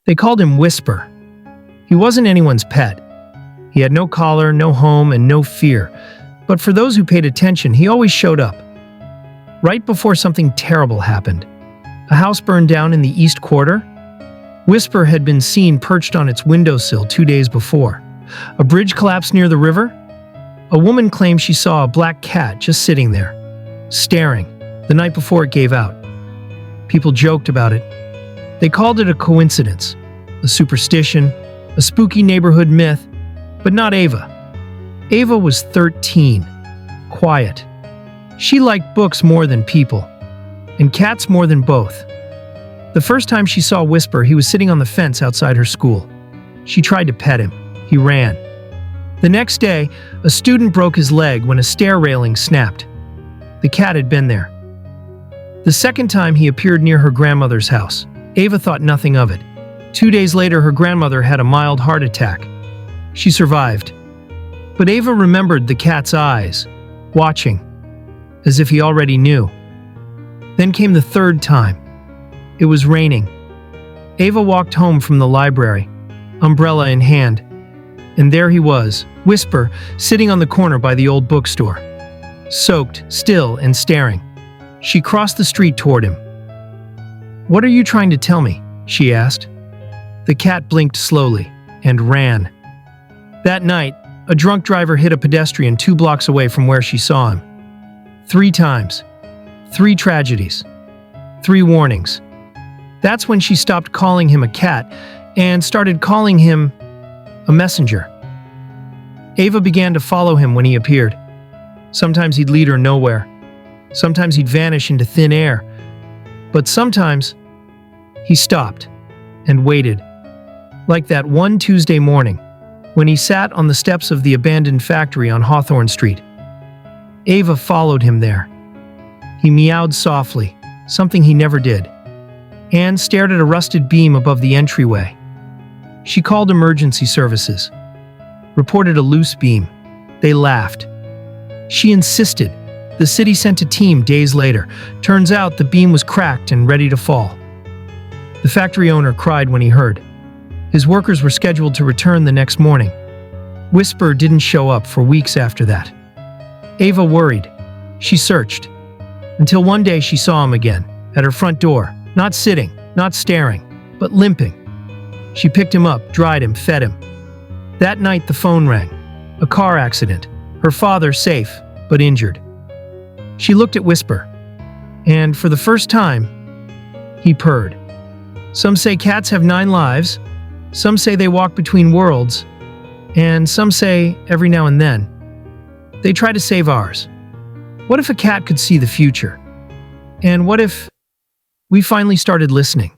They called him Whisper. He wasn't anyone's pet. He had no collar, no home, and no fear. But for those who paid attention, he always showed up. Right before something terrible happened, a house burned down in the East Quarter. Whisper had been seen perched on its windowsill 2 days before. A bridge collapsed near the river. A woman claimed she saw a black cat just sitting there, staring, the night before it gave out. People joked about it. They called it a coincidence, a superstition, a spooky neighborhood myth, but not Ava. Ava was 13, quiet. She liked books more than people, and cats more than both. The first time she saw Whisper, he was sitting on the fence outside her school. She tried to pet him. He ran. The next day, a student broke his leg when a stair railing snapped. The cat had been there. The second time he appeared near her grandmother's house, Ava thought nothing of it. 2 days later, her grandmother had a mild heart attack. She survived. But Ava remembered the cat's eyes, watching, as if he already knew. Then came the third time. It was raining. Ava walked home from the library, umbrella in hand, and there he was, Whisper, sitting on the corner by the old bookstore, soaked, still, and staring. She crossed the street toward him. "What are you trying to tell me?" she asked. The cat blinked slowly and ran. That night, a drunk driver hit a pedestrian 2 blocks away from where she saw him. 3 times. 3 tragedies. 3 warnings. That's when she stopped calling him a cat and started calling him a messenger. Ava began to follow him when he appeared. Sometimes he'd lead her nowhere. Sometimes he'd vanish into thin air. But sometimes he stopped and waited. Like that one Tuesday morning when he sat on the steps of the abandoned factory on Hawthorne Street. Ava followed him there. He meowed softly, something he never did, and stared at a rusted beam above the entryway. She called emergency services, reported a loose beam. They laughed. She insisted. The city sent a team days later. Turns out the beam was cracked and ready to fall. The factory owner cried when he heard. His workers were scheduled to return the next morning. Whisper didn't show up for weeks after that. Ava worried. She searched. Until one day she saw him again, at her front door, not sitting, not staring, but limping. She picked him up, dried him, fed him. That night the phone rang. A car accident. Her father safe, but injured. She looked at Whisper, and for the first time, he purred. Some say cats have 9 lives, some say they walk between worlds, and some say, every now and then, they try to save ours. What if a cat could see the future? And what if we finally started listening?